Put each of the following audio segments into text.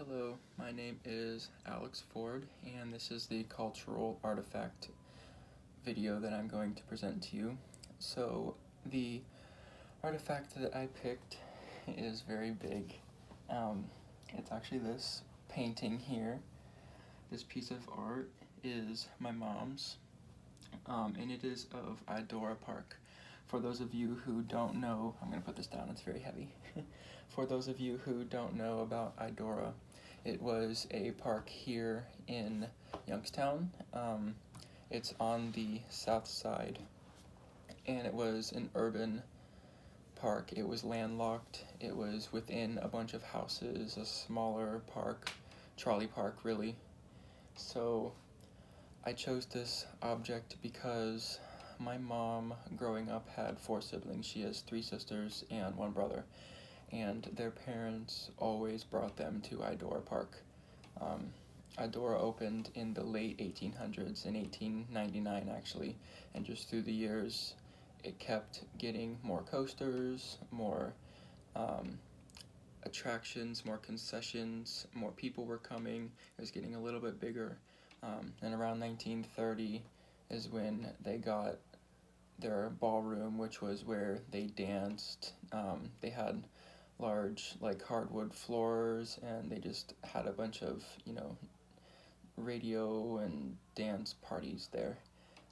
Hello, my name is Alex Ford, and this is the cultural artifact video that I'm going to present to you. So, the artifact that I picked is very big. It's actually this painting here. This piece of art is my mom's, and it is of Idora Park. For those of you who don't know, I'm going to put this down, it's very heavy. For those of you who don't know about Idora, it was a park here in Youngstown. It's on the south side, and it was an urban park. It was landlocked. It was within a bunch of houses, a smaller park, trolley park really. So I chose this object because my mom, growing up, had 4 siblings. She has 3 sisters and 1 brother, and their parents always brought them to Idora Park. Idora opened in the late 1800s, in 1899 actually, and just through the years it kept getting more coasters, more attractions, more concessions, more people were coming. It was getting a little bit bigger, and around 1930 is when they got their ballroom, which was where they danced. They had large hardwood floors, and they just had a bunch of radio and dance parties there.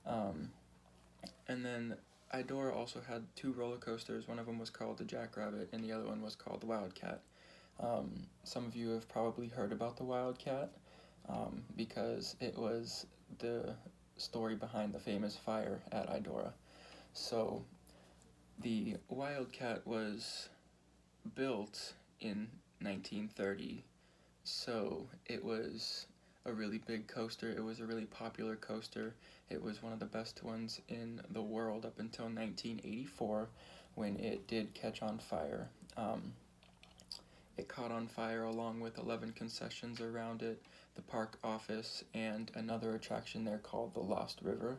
And then Idora also had 2 roller coasters. One of them was called the Jackrabbit, and the other one was called the Wildcat. Some of you have probably heard about the Wildcat because it was the story behind the famous fire at Idora. So the Wildcat was built in 1930, so it was a really big coaster. It was a really popular coaster. It was one of the best ones in the world up until 1984 when it did catch on fire. It caught on fire along with 11 concessions around it, the park office, and another attraction there called the Lost River.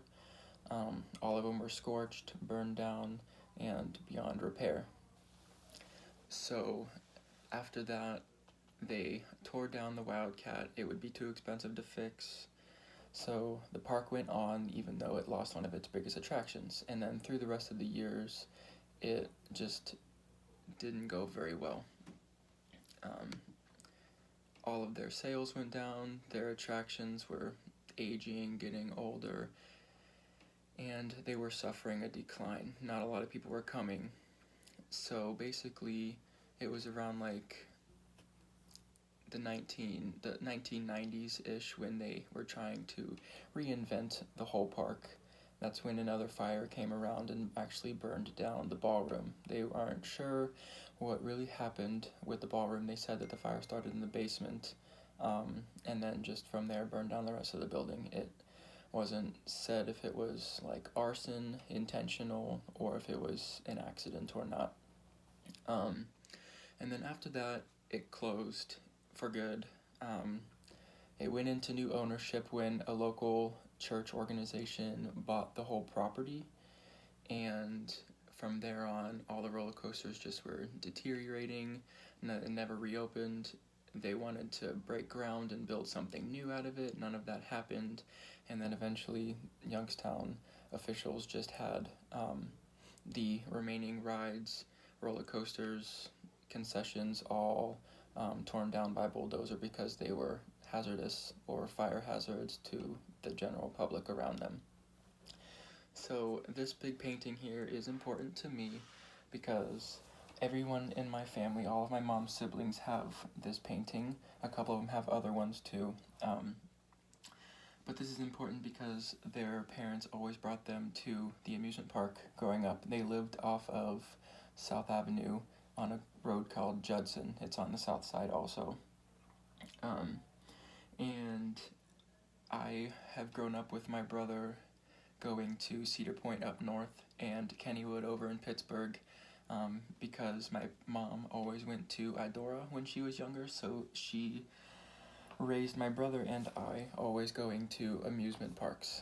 All of them were scorched, burned down, and beyond repair. So after that, they tore down the Wildcat. It would be too expensive to fix. So the park went on even though it lost one of its biggest attractions. And then through the rest of the years, it just didn't go very well. All of their sales went down, their attractions were aging, getting older, and they were suffering a decline. Not a lot of people were coming. So basically, it was around the 1990s-ish when they were trying to reinvent the whole park. That's when another fire came around and actually burned down the ballroom. They aren't sure what really happened with the ballroom. They said that the fire started in the basement, and then just from there burned down the rest of the building. It wasn't said if it was arson, intentional, or if it was an accident or not. And then after that, it closed for good. It went into new ownership when a local church organization bought the whole property, and from there on, all the roller coasters just were deteriorating, and it never reopened. They wanted to break ground and build something new out of it. None of that happened, and then eventually Youngstown officials just had the remaining rides, roller coasters, concessions all torn down by bulldozer because they were hazardous or fire hazards to the general public around them. So this big painting here is important to me because everyone in my family, all of my mom's siblings, have this painting. A couple of them have other ones too. But this is important because their parents always brought them to the amusement park growing up. They lived off of South Avenue on a road called Judson. It's on the south side also. And I have grown up with my brother going to Cedar Point up north and Kennywood over in Pittsburgh because my mom always went to Idora when she was younger, so she raised my brother and I always going to amusement parks.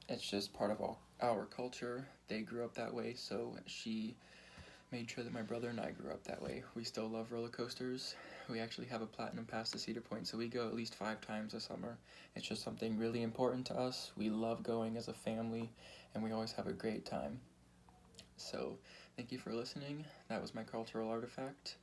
It's just part of our culture. They grew up that way, so she made sure that my brother and I grew up that way. We still love roller coasters. We actually have a platinum pass to Cedar Point, so we go at least 5 times a summer. It's just something really important to us. We love going as a family, and we always have a great time. So, thank you for listening. That was my cultural artifact,